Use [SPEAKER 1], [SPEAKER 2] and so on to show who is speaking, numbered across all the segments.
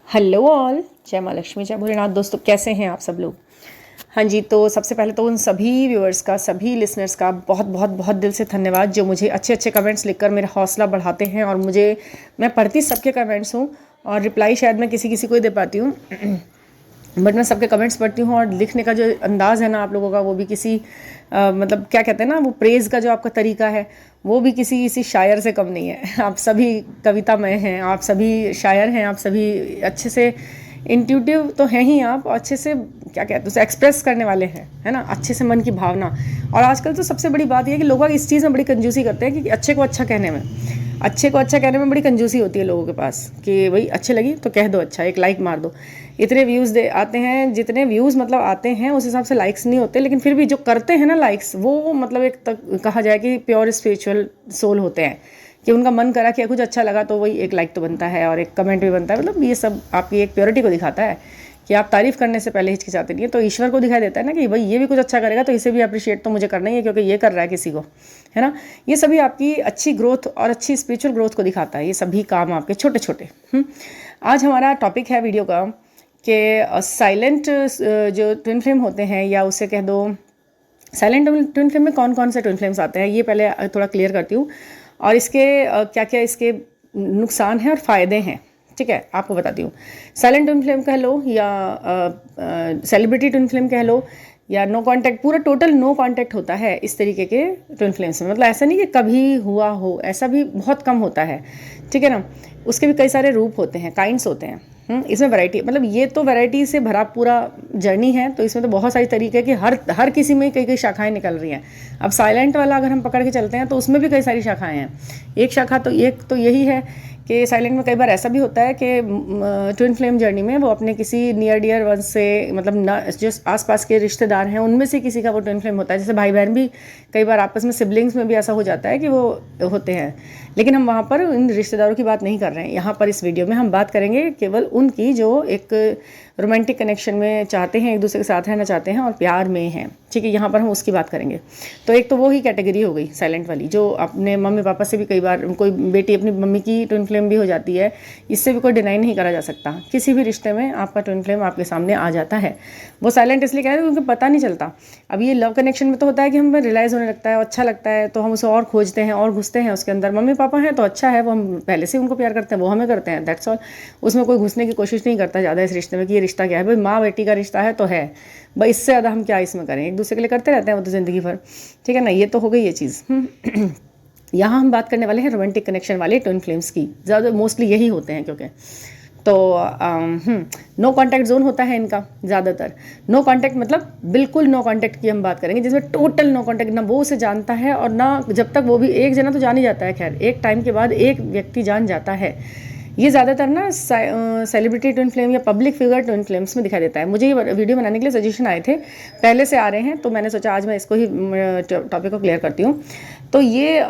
[SPEAKER 1] Hello all, जय माँ लक्ष्मी, जय भोलेनाथ। दोस्तों कैसे हैं आप सब लोग? हाँ जी, तो सबसे पहले तो उन सभी व्यूअर्स का, सभी लिसनर्स का बहुत बहुत बहुत दिल से धन्यवाद जो मुझे अच्छे अच्छे कमेंट्स लिखकर मेरा हौसला बढ़ाते हैं। और मैं पढ़ती सबके कमेंट्स हूँ और रिप्लाई शायद मैं किसी किसी को ही दे पाती हूँ बट मैं सबके कमेंट्स पढ़ती हूँ। और लिखने का जो अंदाज़ है ना आप लोगों का, वो भी किसी मतलब क्या कहते हैं ना, वो प्रेज़ का जो आपका तरीका है वो भी किसी शायर से कम नहीं है। आप सभी कवितामय हैं, आप सभी शायर हैं, आप सभी अच्छे से इंट्यूटिव तो हैं ही आप, अच्छे से क्या कहते हैं उसे एक्सप्रेस करने वाले हैं, है ना, अच्छे से मन की भावना। और आजकल तो सबसे बड़ी बात यह है कि लोग इस चीज़ में बड़ी कंजूसी करते हैं कि अच्छे को अच्छा कहने में बड़ी कंजूसी होती है लोगों के पास कि भाई अच्छे लगी तो कह दो, अच्छा एक लाइक मार दो। इतने व्यूज़ दे आते हैं, जितने व्यूज़ मतलब आते हैं उस हिसाब से लाइक्स नहीं होते, लेकिन फिर भी जो करते हैं ना लाइक्स, वो मतलब एक तक कहा जाए कि प्योर स्पिरिचुअल सोल होते हैं कि उनका मन करा कि कुछ अच्छा लगा तो वही एक लाइक तो बनता है और एक कमेंट भी बनता है। मतलब ये सब आपकी एक प्योरिटी को दिखाता है कि आप तारीफ़ करने से पहले हिचकिचाते नहीं है। तो ईश्वर को दिखाई देता है ना कि भाई ये भी कुछ अच्छा करेगा तो इसे भी अप्रिशिएट तो मुझे करना ही है क्योंकि ये कर रहा है किसी को, है ना। ये सभी आपकी अच्छी ग्रोथ और अच्छी स्पिरिचुअल ग्रोथ को दिखाता है, ये सभी काम आपके छोटे छोटे। आज हमारा टॉपिक है वीडियो का कि साइलेंट जो ट्विन फ्लेम होते हैं, या उसे कह दो साइलेंट ट्विन फ्लेम में कौन कौन से ट्विन फ्लेम्स आते हैं, ये पहले थोड़ा क्लियर करती हूँ। और इसके क्या क्या इसके नुकसान हैं और फ़ायदे हैं, ठीक है, आपको बताती हूँ। साइलेंट ट्विन फ्लेम कह लो या सेलिब्रिटी ट्विन फ्लेम कह लो या नो कांटेक्ट, पूरा टोटल नो कांटेक्ट होता है इस तरीके के ट्विन फ्लेम्स में। मतलब ऐसा नहीं कि कभी हुआ हो, ऐसा भी बहुत कम होता है, ठीक है ना। उसके भी कई सारे रूप होते हैं, काइंड्स होते हैं। इसमें वैरायटी, मतलब ये तो वैरायटी से भरा पूरा जर्नी है, तो इसमें तो बहुत सारी तरीके की हर किसी में कई कई शाखाएं निकल रही हैं। अब साइलेंट वाला अगर हम पकड़ के चलते हैं तो उसमें भी कई सारी शाखाएं हैं। एक तो यही है कि साइलेंट में कई बार ऐसा भी होता है कि ट्विन फ्लेम जर्नी में वो अपने किसी नियर डियर वन से, मतलब न जो आसपास के रिश्तेदार हैं उनमें से किसी का वो ट्विन फ्लेम होता है। जैसे भाई बहन भी कई बार आपस में, सिबलिंग्स में भी ऐसा हो जाता है कि वो होते हैं। लेकिन हम वहाँ पर इन रिश्तेदारों की बात नहीं कर रहे हैं। यहाँ पर इस वीडियो में हम बात करेंगे केवल उनकी जो एक रोमांटिक कनेक्शन में चाहते हैं, एक दूसरे के साथ रहना चाहते हैं और प्यार में हैं, ठीक है। यहाँ पर हम उसकी बात करेंगे। तो एक तो वो ही कैटेगरी हो गई साइलेंट वाली, जो अपने मम्मी पापा से भी, कई बार कोई बेटी अपनी मम्मी की ट्विन फ्लेम भी हो जाती है, इससे भी कोई डिनाई नहीं करा जा सकता। किसी भी रिश्ते में आपका ट्विन फ्लेम आपके सामने आ जाता है। वो साइलेंट इसलिए कह रहे हैं क्योंकि पता नहीं चलता। अब ये लव कनेक्शन में तो होता है कि हमें रियलाइज़ होने लगता है, अच्छा लगता है तो हम उसे और खोजते हैं और घुसते हैं उसके अंदर। मम्मी पापा हैं तो अच्छा है, वो हम पहले से उनको प्यार करते हैं, वो हमें करते हैं, दैट्स ऑल। उसमें कोई घुसने की कोशिश नहीं करता ज़्यादा इस रिश्ते में कि ये रिश्ता क्या है, भाई माँ बेटी का रिश्ता है तो है, भाई इससे ज़्यादा हम क्या इसमें करें, एक दूसरे के लिए करते रहते हैं वो तो ज़िंदगी भर, ठीक है ना। ये तो हो गई ये चीज़। यहाँ हम बात करने वाले हैं रोमांटिक कनेक्शन वाले ट्विन फ्लेम्स की। ज़्यादा मोस्टली यही होते हैं क्योंकि तो नो कांटेक्ट जोन होता है इनका ज़्यादातर। नो कांटेक्ट मतलब बिल्कुल नो कांटेक्ट की हम बात करेंगे, जिसमें टोटल नो कांटेक्ट, ना वो उसे जानता है और ना, जब तक वो भी, एक जना तो जान ही जाता है, खैर एक टाइम के बाद एक व्यक्ति जान जाता है। ये ज़्यादातर ना सेलिब्रिटी ट्विन फ्लेम या पब्लिक फिगर ट्विन फ्लेम्स में दिखाई देता है। मुझे ये वीडियो बनाने के लिए सजेशन आए थे, पहले से आ रहे हैं, तो मैंने सोचा आज मैं इसको ही टॉपिक को क्लियर करती हूँ। तो ये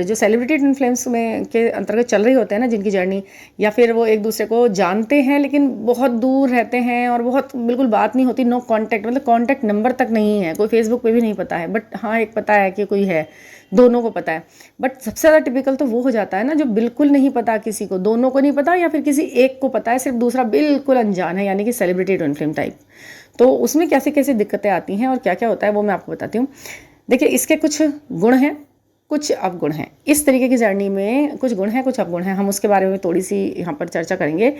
[SPEAKER 1] जो सेलिब्रिटी ट्विन फ्लेम्स में के अंतर्गत चल रही होते हैं ना जिनकी जर्नी, या फिर वो एक दूसरे को जानते हैं लेकिन बहुत दूर रहते हैं और बहुत बिल्कुल बात नहीं होती, नो कांटेक्ट, मतलब कांटेक्ट नंबर तक नहीं है, कोई फेसबुक पे भी नहीं पता है, बट हाँ एक पता है कि कोई है, दोनों को पता है। बट सबसे ज़्यादा टिपिकल तो वो हो जाता है ना जो बिल्कुल नहीं पता किसी को, दोनों को नहीं पता या फिर किसी एक को पता है, सिर्फ दूसरा बिल्कुल अनजान है, यानी कि सेलिब्रिटी ट्विन फ्लेम टाइप। तो उसमें कैसे कैसे दिक्कतें आती हैं और क्या क्या होता है वो मैं आपको बताती हूँ। देखिए, इसके कुछ गुण हैं, कुछ अवगुण हैं। इस तरीके की जर्नी में कुछ गुण हैं, कुछ अवगुण हैं, हम उसके बारे में थोड़ी सी यहाँ पर चर्चा करेंगे।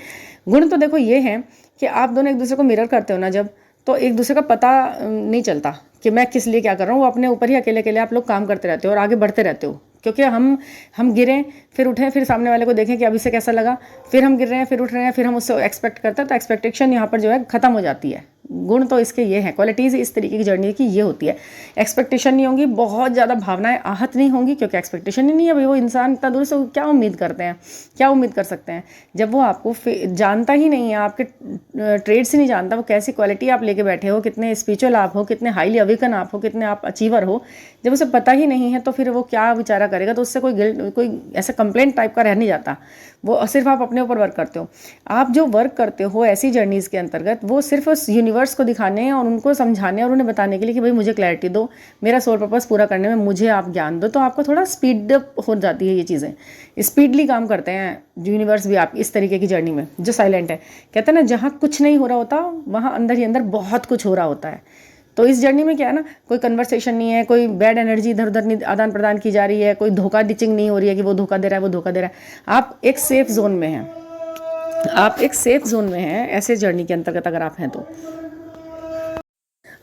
[SPEAKER 1] गुण तो देखो ये हैं कि आप दोनों एक दूसरे को मिरर करते हो ना जब, तो एक दूसरे का पता नहीं चलता कि मैं किस लिए क्या कर रहा हूँ। वो अपने ऊपर ही अकेले अकेले आप लोग काम करते रहते हो और आगे बढ़ते रहते हो, क्योंकि हम गिरें फिर उठें, फिर सामने वाले को देखें कि अब इसे कैसा लगा, फिर हम गिर रहे हैं फिर उठ रहे हैं, फिर हम उससे एक्सपेक्ट करते हैं, तो एक्सपेक्टेशन यहाँ पर जो है ख़त्म हो जाती है। गुण तो इसके ये हैं, क्वालिटीज़ इस तरीके की जर्नी की ये होती है। एक्सपेक्टेशन नहीं होंगी, बहुत ज़्यादा भावनाएं आहत नहीं होंगी, क्योंकि एक्सपेक्टेशन ही नहीं है भाई। वो इंसान इतना दूर से क्या उम्मीद करते हैं, क्या उम्मीद कर सकते हैं जब वो आपको जानता ही नहीं है, आपके ट्रेड्स ही नहीं जानता, वो कैसी क्वालिटी आप लेके बैठे हो, कितने स्पिरिचुअल आप हो, कितने हाईली अवेकन आप हो, कितने आप अचीवर हो, जब उसे पता ही नहीं है तो फिर वो क्या बेचारा करेगा तो उससे कोई गिल्ट, कोई ऐसा कंप्लेंट टाइप का रह नहीं जाता। वो सिर्फ आप अपने ऊपर वर्क करते हो। आप जो वर्क करते हो ऐसी जर्नीज़ के अंतर्गत, वो सिर्फ उस यूनिवर्स को दिखाने और उनको समझाने और उन्हें बताने के लिए कि भाई मुझे क्लैरिटी दो, मेरा सोल पर्पस पूरा करने में मुझे आप ज्ञान दो। तो आपको थोड़ा स्पीड अप हो जाती है ये चीज़ें, स्पीडली काम करते हैं यूनिवर्स भी आप इस तरीके की जर्नी में जो साइलेंट है। कहते हैं ना, जहाँ कुछ नहीं हो रहा होता वहाँ अंदर ही अंदर बहुत कुछ हो रहा होता है। तो इस जर्नी में क्या है ना, कोई कन्वर्सेशन नहीं है, कोई बैड एनर्जी इधर उधर नहीं आदान प्रदान की जा रही है, कोई धोखा डिचिंग नहीं हो रही है कि वो धोखा दे रहा है वो धोखा दे रहा है। आप एक सेफ जोन में हैं, आप एक सेफ जोन में हैं ऐसे जर्नी के अंतर्गत अगर आप हैं तो।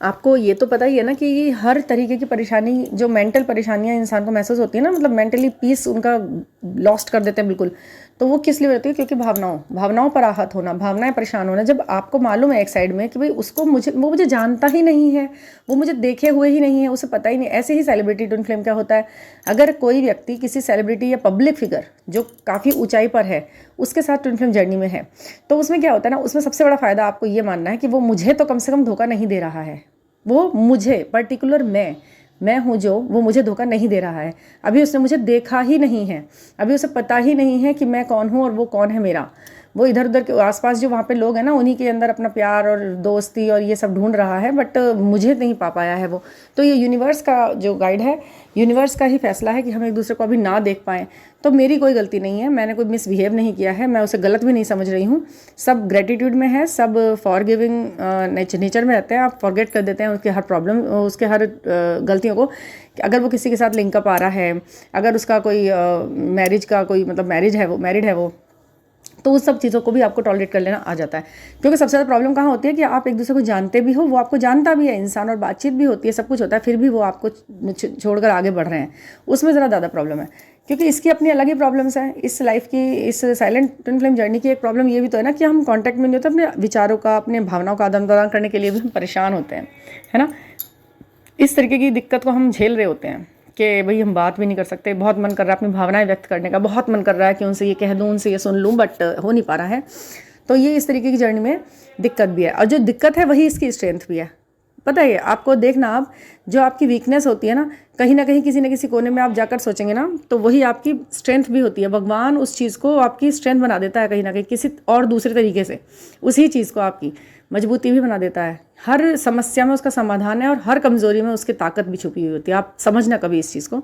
[SPEAKER 1] आपको ये तो पता ही है ना कि ये हर तरीके की परेशानी, जो मेंटल परेशानियां इंसान को महसूस होती है ना, मतलब मेंटली पीस उनका लॉस्ट कर देते हैं बिल्कुल, तो वो किस लिए होती है? क्योंकि भावनाओं पर आहत होना, भावनाएं परेशान होना। जब आपको मालूम है एक साइड में कि भाई वो मुझे जानता ही नहीं है, वो मुझे देखे हुए ही नहीं है, उसे पता ही नहीं। ऐसे ही सेलिब्रिटी ट्विन फ्लेम क्या होता है, अगर कोई व्यक्ति किसी सेलिब्रिटी या पब्लिक फिगर जो काफ़ी ऊंचाई पर है उसके साथ ट्विन फ्लेम जर्नी में है, तो उसमें क्या होता है ना, उसमें सबसे बड़ा फायदा आपको ये मानना है कि वो मुझे तो कम से कम धोखा नहीं दे रहा है, वो मुझे पर्टिकुलर मैं हूँ जो, वो मुझे धोखा नहीं दे रहा है। अभी उसने मुझे देखा ही नहीं है, अभी उसे पता ही नहीं है कि मैं कौन हूँ और वो कौन है मेरा। वो इधर उधर के आसपास जो वहाँ पे लोग हैं ना, उन्हीं के अंदर अपना प्यार और दोस्ती और ये सब ढूंढ रहा है, बट मुझे नहीं पा पाया है वो। तो ये यूनिवर्स का जो गाइड है, यूनिवर्स का ही फैसला है कि हम एक दूसरे को अभी ना देख पाएँ। तो मेरी कोई गलती नहीं है, मैंने कोई मिसबिहेव नहीं किया है, मैं उसे गलत भी नहीं समझ रही हूँ। सब ग्रेटिट्यूड में है, सब फॉरगिविंग नेचर में रहते हैं। आप फॉरगेट कर देते हैं उसके हर प्रॉब्लम, उसके हर गलतियों को। अगर वो किसी के साथ लिंकअप आ रहा है, अगर उसका कोई मैरिज का कोई मतलब मैरिड है वो, तो उस सब चीज़ों को भी आपको टॉलरेट कर लेना आ जाता है। क्योंकि सबसे ज़्यादा प्रॉब्लम कहाँ होती है कि आप एक दूसरे को जानते भी हो, वो आपको जानता भी है इंसान, और बातचीत भी होती है, सब कुछ होता है, फिर भी वो आपको छोड़कर आगे बढ़ रहे हैं, उसमें ज़रा ज़्यादा प्रॉब्लम है। क्योंकि इसकी अपनी अलग ही प्रॉब्लम्स हैं इस लाइफ की। इस साइलेंट ट्विन फ्लेम जर्नी की एक प्रॉब्लम ये भी तो है ना कि हम कांटेक्ट में नहीं होते, अपने विचारों का, अपने भावनाओं का आदान प्रदान करने के लिए भी हम परेशान होते हैं, है ना। इस तरीके की दिक्कत को हम झेल रहे होते हैं कि भाई हम बात भी नहीं कर सकते, बहुत मन कर रहा है अपनी भावनाएं व्यक्त करने का, बहुत मन कर रहा है कि उनसे ये कह दूं, उनसे ये सुन लूं, बट हो नहीं पा रहा है। तो ये इस तरीके की जर्नी में दिक्कत भी है, और जो दिक्कत है वही इसकी स्ट्रेंथ भी है। पता है आपको, देखना आप, जो आपकी वीकनेस होती है ना कहीं किसी न किसी कोने में आप जाकर सोचेंगे ना, तो वही आपकी स्ट्रेंथ भी होती है। भगवान उस चीज़ को आपकी स्ट्रेंथ बना देता है कहीं ना कहीं, किसी और दूसरे तरीके से उसी चीज़ को आपकी मजबूती भी बना देता है। हर समस्या में उसका समाधान है और हर कमज़ोरी में उसकी ताकत भी छुपी हुई होती है। आप समझना कभी इस चीज़ को।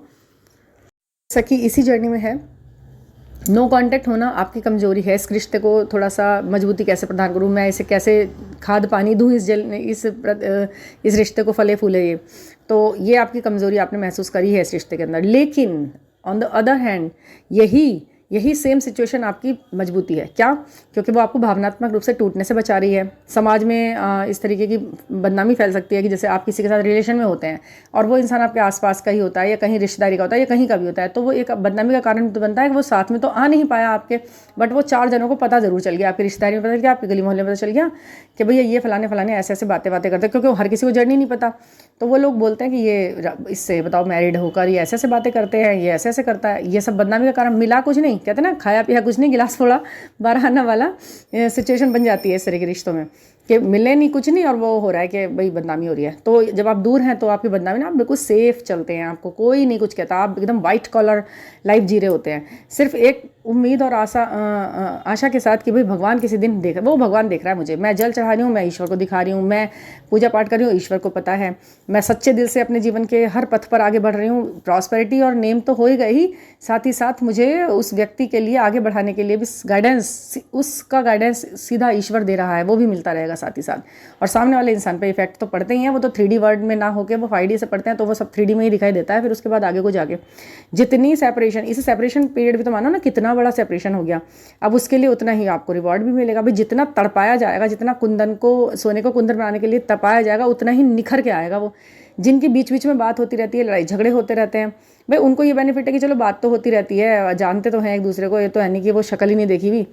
[SPEAKER 1] सखी इसी जर्नी में है, नो कांटेक्ट होना आपकी कमजोरी है। इस रिश्ते को थोड़ा सा मजबूती कैसे प्रदान करूं, मैं इसे कैसे खाद पानी दूं, इस रिश्ते को फले फूले, ये तो ये आपकी कमजोरी आपने महसूस करी है इस रिश्ते के अंदर। लेकिन ऑन द अदर हैंड यही सेम सिचुएशन आपकी मजबूती है। क्या? क्योंकि वो आपको भावनात्मक रूप से टूटने से बचा रही है। समाज में इस तरीके की बदनामी फैल सकती है कि जैसे आप किसी के साथ रिलेशन में होते हैं और वो इंसान आपके आसपास का ही होता है, या कहीं रिश्तेदारी का होता है, या कहीं का भी होता है, तो वो एक बदनामी का कारण तो बनता है कि वो साथ में तो आ नहीं पाया आपके, बट वो 4 जनों को पता जरूर चल गया, आपकी रिश्तेदारी में पता चल गया, आपके गली मोहल्ले में पता चल गया कि भैया ये फलाने ऐसे ऐसे बातें करते हैं। क्योंकि हर किसी को जर्नी नहीं पता, तो वो लोग बोलते हैं कि ये इससे बताओ मैरिड होकर ये ऐसे ऐसे बातें करते हैं, ये ऐसे ऐसे करता है। ये सब बदनामी का कारण, मिला कुछ नहीं, कहते ना खाया पिया कुछ नहीं, गिलास फोड़ा 12 आना वाला सिचुएशन बन जाती है इस तरह के रिश्तों में, कि मिले नहीं कुछ नहीं और वो हो रहा है कि भाई बदनामी हो रही है। तो जब आप दूर हैं तो आपकी बदनामी ना, आप बिल्कुल सेफ चलते हैं, आपको कोई नहीं कुछ कहता, आप एकदम वाइट कॉलर लाइफ जी रहे होते हैं, सिर्फ एक उम्मीद और आशा के साथ कि भाई भगवान किसी दिन वो भगवान देख रहा है मुझे, मैं जल चढ़ा रही हूँ, मैं ईश्वर को दिखा रही हूँ, मैं पूजा पाठ कर रही हूँ, ईश्वर को पता है, मैं सच्चे दिल से अपने जीवन के हर पथ पर आगे बढ़ रही हूँ। प्रॉस्पेरिटी और नेम तो हो ही गई, साथ ही साथ मुझे उस व्यक्ति के लिए आगे बढ़ाने के लिए भी गाइडेंस, उसका गाइडेंस सीधा ईश्वर दे रहा है, वो भी मिलता रहेगा साथ ही साथ। और सामने वाले इंसान पे इफेक्ट तो पड़ते ही हैं, वो तो 3D वर्ड में ना होकर वो 5D से पढ़ते हैं, तो वो सब 3D में ही दिखाई देता है। फिर उसके बाद आगे को जाके जितनी सेपरेशन, इस सेपरेशन पीरियड भी तो मानो ना कितना बड़ा सेपरेशन हो गया, अब उसके लिए उतना ही आपको रिवॉर्ड भी मिलेगा। भाई जितना तड़पाया जाएगा, जितना कुंदन को, सोने को कुंदन बनाने के लिए तपाया जाएगा, उतना ही निखर के आएगा वो। जिनकी बीच बीच में बात होती रहती है, लड़ाई झगड़े होते रहते हैं, भाई उनको ये बेनिफिट है कि चलो बात तो होती रहती है, जानते तो हैं एक दूसरे को, ये तो है नहीं कि वो शक्ल ही नहीं देखी हुई,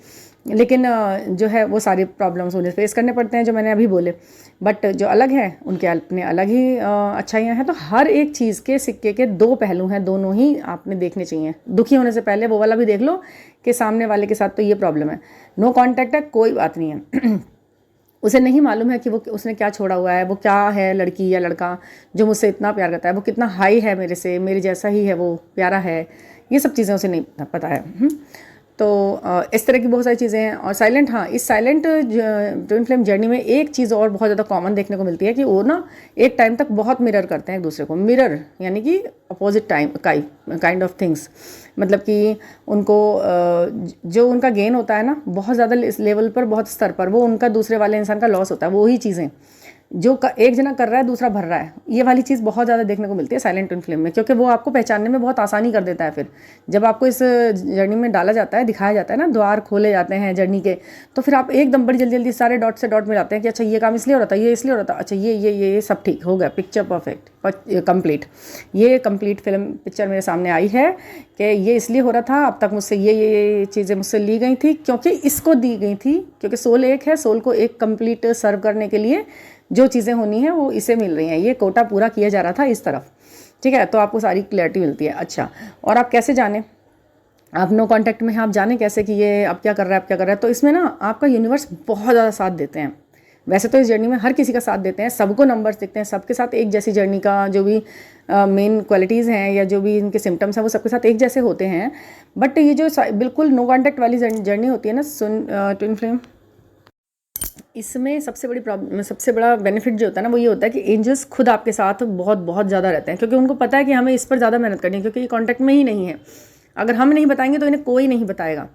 [SPEAKER 1] लेकिन जो है वो सारी प्रॉब्लम्स उन्हें फेस करने पड़ते हैं जो मैंने अभी बोले। बट जो अलग हैं उनके अपने अलग ही अच्छाइयाँ हैं। तो हर एक चीज़ के सिक्के के 2 पहलू हैं, दोनों ही आपने देखने चाहिए। दुखी होने से पहले वो वाला भी देख लो कि सामने वाले के साथ तो ये प्रॉब्लम है, नो कॉन्टैक्ट है, कोई बात नहीं है उसे नहीं मालूम है कि वो उसने क्या छोड़ा हुआ है, वो क्या है, लड़की या लड़का जो मुझसे इतना प्यार करता है, वो कितना हाई है मेरे से, मेरे जैसा ही है, वो प्यारा है, ये सब चीज़ें उसे नहीं पता है। तो इस तरह की बहुत सारी चीज़ें हैं। और साइलेंट, हाँ, इस साइलेंट ट्विन फ्लेम जर्नी में एक चीज़ और बहुत ज़्यादा कॉमन देखने को मिलती है कि वो ना एक टाइम तक बहुत मिरर करते हैं एक दूसरे को। मिरर यानी कि opposite time kind of things, मतलब कि उनको जो उनका गेन होता है ना बहुत ज़्यादा लेवल पर, बहुत स्तर पर, वो उनका दूसरे वाले इंसान का लॉस होता है। वो ही चीज़ें जो एक जना कर रहा है दूसरा भर रहा है, ये वाली चीज़ बहुत ज़्यादा देखने को मिलती है साइलेंट ट्विन फ्लेम में, क्योंकि वो आपको पहचानने में बहुत आसानी कर देता है। फिर जब आपको इस जर्नी में डाला जाता है, दिखाया जाता है ना, द्वार खोले जाते हैं जर्नी के, तो फिर आप एकदम बड़ी जल्दी जल्दी सारे डॉट से डॉट मिलाते हैं कि अच्छा ये काम इसलिए हो रहा था, ये इसलिए हो रहा था, अच्छा ये सब ठीक हो गया, पिक्चर परफेक्ट, कंप्लीट। ये कंप्लीट फिल्म पिक्चर मेरे सामने आई है कि ये इसलिए हो रहा था, अब तक मुझसे ये चीज़ें मुझसे ली गई थी क्योंकि इसको दी गई थी, क्योंकि सोल एक है, सोल को एक कंप्लीट सर्व करने के लिए जो चीज़ें होनी है वो इसे मिल रही हैं, ये कोटा पूरा किया जा रहा था इस तरफ। ठीक है, तो आपको सारी क्लैरिटी मिलती है। अच्छा, और आप कैसे जाने, आप नो कांटेक्ट में हैं, आप जाने कैसे कि ये अब क्या कर रहा है, अब क्या कर रहा है। तो इसमें ना आपका यूनिवर्स बहुत ज़्यादा साथ देते हैं। वैसे तो इस जर्नी में हर किसी का साथ देते हैं, सबको नंबर्स दिखते हैं, सबके साथ एक जैसी जर्नी का जो भी मेन क्वालिटीज़ हैं या जो भी इनके सिम्टम्स हैं वो सबके साथ एक जैसे होते हैं। बट ये जो बिल्कुल नो कांटेक्ट वाली जर्नी होती है ना ट्विन फ्लेम, इसमें सबसे बड़ा बेनिफिट जो होता है ना वो ये होता है कि एंजल्स खुद आपके साथ बहुत बहुत ज़्यादा रहते हैं, क्योंकि उनको पता है कि हमें इस पर ज़्यादा मेहनत करनी है, क्योंकि ये कॉन्टैक्ट में ही नहीं है। अगर हम नहीं बताएंगे तो इन्हें कोई नहीं बताएगा,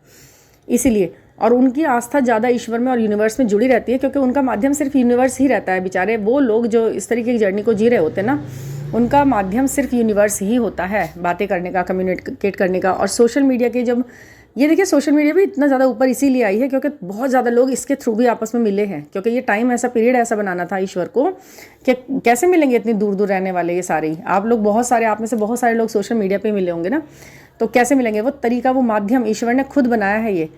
[SPEAKER 1] इसीलिए। और उनकी आस्था ज़्यादा ईश्वर में और यूनिवर्स में जुड़ी रहती है, क्योंकि उनका माध्यम सिर्फ यूनिवर्स ही रहता है। बेचारे वो लोग जो इस तरीके की जर्नी को जी रहे होते हैं ना, उनका माध्यम सिर्फ यूनिवर्स ही होता है बातें करने का, कम्युनिकेट करने का। और सोशल मीडिया के जब ये देखिए, सोशल मीडिया भी इतना ज़्यादा ऊपर इसीलिए आई है क्योंकि बहुत ज़्यादा लोग इसके थ्रू भी आपस में मिले हैं, क्योंकि ये टाइम ऐसा पीरियड ऐसा बनाना था ईश्वर को कि कैसे मिलेंगे इतनी दूर दूर रहने वाले ये सारे ही आप लोग, बहुत सारे आप में से बहुत सारे लोग सोशल मीडिया पे मिले होंगे ना, तो कैसे मिलेंगे। वो तरीका, वो माध्यम ईश्वर ने खुद बनाया है।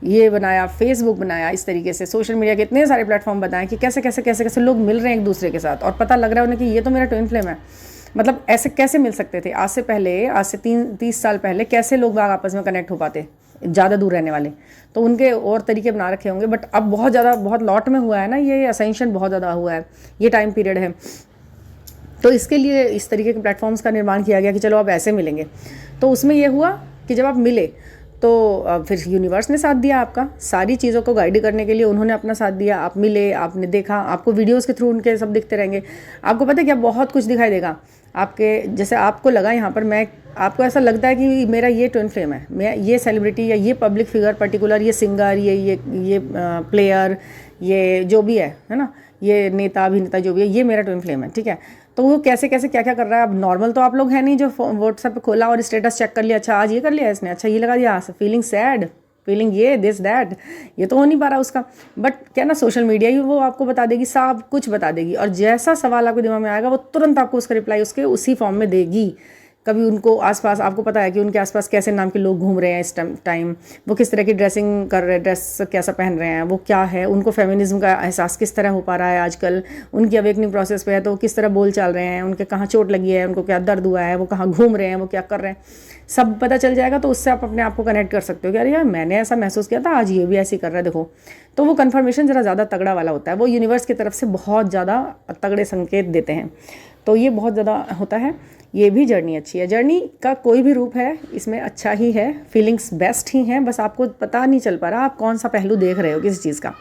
[SPEAKER 1] ये बनाया, फेसबुक बनाया, इस तरीके से सोशल मीडिया के इतने सारे प्लेटफॉर्म बनाए कि कैसे कैसे कैसे कैसे लोग मिल रहे हैं एक दूसरे के साथ, और पता लग रहा है उन्हें कि ये तो मेरा ट्विन फ्लेम है। मतलब ऐसे कैसे मिल सकते थे आज से 30 साल पहले, कैसे लोग आपस में कनेक्ट हो पाते ज़्यादा दूर रहने वाले। तो उनके और तरीके बना रखे होंगे, बट अब बहुत ज़्यादा, बहुत लॉट में हुआ है ना, ये असेंशन बहुत ज़्यादा हुआ है, ये टाइम पीरियड है। तो इसके लिए इस तरीके के प्लेटफॉर्म्स का निर्माण किया गया कि चलो अब ऐसे मिलेंगे। तो उसमें ये हुआ कि जब आप मिले तो फिर यूनिवर्स ने साथ दिया आपका, सारी चीज़ों को गाइड करने के लिए उन्होंने अपना साथ दिया। आप मिले, आपने देखा, आपको वीडियोस के थ्रू उनके सब दिखते रहेंगे। आपको पता है क्या, बहुत कुछ दिखाई देगा आपके, जैसे आपको लगा यहाँ पर, मैं आपको ऐसा लगता है कि मेरा ये ट्विन फ्लेम है, मैं ये सेलिब्रिटी या ये पब्लिक फिगर पर्टिकुलर, ये सिंगर, ये प्लेयर, ये जो भी है ना, ये नेता अभिनेता जो भी है, ये मेरा ट्विन फ्लेम है। ठीक है, तो वो कैसे कैसे क्या क्या कर रहा है। अब नॉर्मल तो आप लोग हैं नहीं जो व्हाट्सएप पे खोला और स्टेटस चेक कर लिया, अच्छा आज ये कर लिया इसने, अच्छा ये लगा दिया, फीलिंग सैड, फीलिंग ये दिस दैट, ये तो हो नहीं पा रहा उसका। बट क्या ना, सोशल मीडिया ही वो आपको बता देगी, सब कुछ बता देगी, और जैसा सवाल आपके दिमाग में आएगा वो तुरंत आपको उसका रिप्लाई उसके उसी फॉर्म में देगी। कभी उनको आसपास, आपको पता है कि उनके आसपास कैसे नाम के लोग घूम रहे हैं इस टाइम, वो किस तरह की ड्रेसिंग कर रहे हैं, ड्रेस कैसा पहन रहे हैं, वो क्या है, उनको फेमिनिज्म का एहसास किस तरह हो पा रहा है आजकल, उनकी अवेकनिंग प्रोसेस पे है तो किस तरह बोल चाल रहे हैं, उनके कहाँ चोट लगी है, उनको क्या दर्द हुआ है, वो कहाँ घूम रहे हैं, वो क्या कर रहे हैं, सब पता चल जाएगा। तो उससे आप अपने आप को कनेक्ट कर सकते हो कि अरे यार मैंने ऐसा महसूस किया था, आज ये भी ऐसे ही कर रहा है, देखो। तो वो कन्फर्मेशन ज़रा ज़्यादा तगड़ा वाला होता है, वो यूनिवर्स की तरफ से बहुत ज़्यादा तगड़े संकेत देते हैं, तो ये बहुत ज़्यादा होता है। ये भी जर्नी अच्छी है, जर्नी का कोई भी रूप है इसमें अच्छा ही है, फीलिंग्स बेस्ट ही हैं, बस आपको पता नहीं चल पा रहा आप कौन सा पहलू देख रहे हो किसी चीज़ का।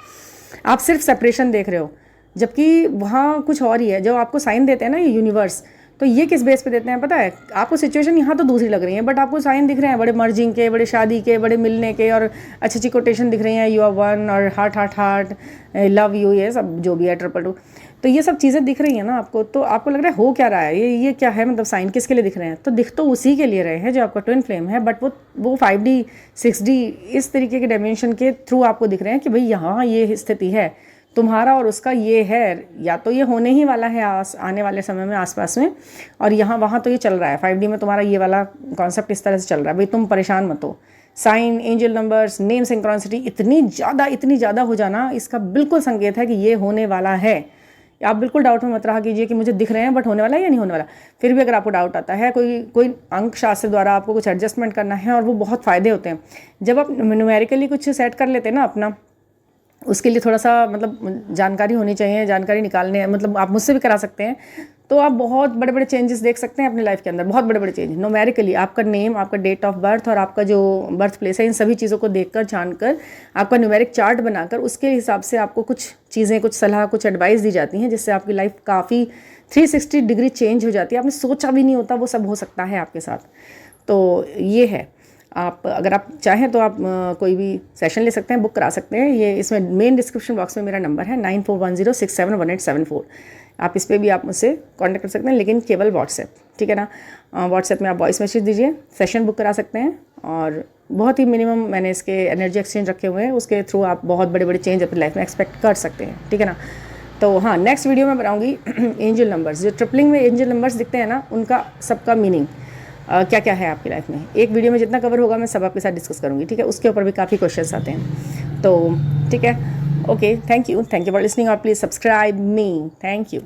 [SPEAKER 1] आप सिर्फ सेपरेशन देख रहे हो, जबकि वहाँ कुछ और ही है। जो आपको साइन देते हैं ना ये यूनिवर्स, तो ये किस बेस पे देते हैं पता है आपको, सिचुएशन यहाँ तो दूसरी लग रही है, बट आपको साइन दिख रहे हैं बड़े मर्जिंग के, बड़े शादी के, बड़े मिलने के, और अच्छी अच्छी कोटेशन दिख रही हैं, यू आर वन, और heart heart heart, love you, ये सब जो भी है, 222, तो ये सब चीज़ें दिख रही हैं ना आपको। तो आपको लग रहा है हो क्या रहा है, ये क्या है, मतलब साइन किसके लिए दिख रहे हैं, तो दिख तो उसी के लिए रहे हैं जो आपका ट्विन फ्लेम है, बट वो 5D 6D इस तरीके के डायमेंशन के थ्रू आपको दिख रहे हैं कि भाई यहाँ ये स्थिति है तुम्हारा और उसका, ये है, या तो ये होने ही वाला है आने वाले समय में आसपास में, और यहाँ वहाँ तो ये चल रहा है 5D में, तुम्हारा ये वाला कॉन्सेप्ट इस तरह से चल रहा है, भाई तुम परेशान मत हो। Sign, angel numbers, name synchronicity इतनी ज़्यादा हो जाना, इसका बिल्कुल संकेत है कि ये होने वाला है। आप बिल्कुल डाउट में मत रहा कीजिए कि मुझे दिख रहे हैं बट होने वाला है या नहीं होने वाला। फिर भी अगर आपको डाउट आता है, कोई अंक शास्त्र द्वारा आपको कुछ एडजस्टमेंट करना है, और वो बहुत फ़ायदे होते हैं जब आप न्यूमेरिकली कुछ सेट कर लेते हैं ना अपना, उसके लिए थोड़ा सा मतलब जानकारी होनी चाहिए, जानकारी निकालने मतलब आप मुझसे भी करा सकते हैं। तो आप बहुत बड़े बड़े चेंजेस देख सकते हैं अपनी लाइफ के अंदर, बहुत बड़े बड़े चेंज न्यूमेरिकली। आपका नेम, आपका डेट ऑफ बर्थ और आपका जो बर्थ प्लेस है, इन सभी चीज़ों को देखकर जानकर आपका न्यूमेरिक चार्ट बनाकर उसके हिसाब से आपको कुछ चीज़ें, कुछ सलाह, कुछ एडवाइस दी जाती हैं, जिससे आपकी लाइफ काफ़ी 360 डिग्री चेंज हो जाती है। आपने सोचा भी नहीं होता वो सब हो सकता है आपके साथ। तो ये है, आप अगर आप चाहें तो आप कोई भी सेशन ले सकते हैं, बुक करा सकते हैं। ये इसमें मेन डिस्क्रिप्शन बॉक्स में मेरा नंबर है 9410671874। आप इस पर भी आप मुझसे कांटेक्ट कर सकते हैं, लेकिन केवल व्हाट्सएप, ठीक है ना। व्हाट्सएप में आप वॉइस मैसेज दीजिए, सेशन बुक करा सकते हैं। और बहुत ही मिनिमम मैंने इसके एनर्जी एक्सचेंज रखे हुए हैं, उसके थ्रू आप बहुत बड़े बड़े चेंज अपनी लाइफ में एक्सपेक्ट कर सकते हैं, ठीक है ना। तो हाँ, नेक्स्ट वीडियो में बनाऊंगी एंजल नंबर्स, जो ट्रिपलिंग में एंजल नंबर्स दिखते हैं ना, उनका सबका मीनिंग क्या क्या है आपकी लाइफ में। एक वीडियो में जितना कवर होगा मैं सब आपके साथ डिस्कस करूँगी, ठीक है। उसके ऊपर भी काफ़ी क्वेश्चंस आते हैं, तो ठीक है। Okay, thank you for listening और please subscribe me, thank you.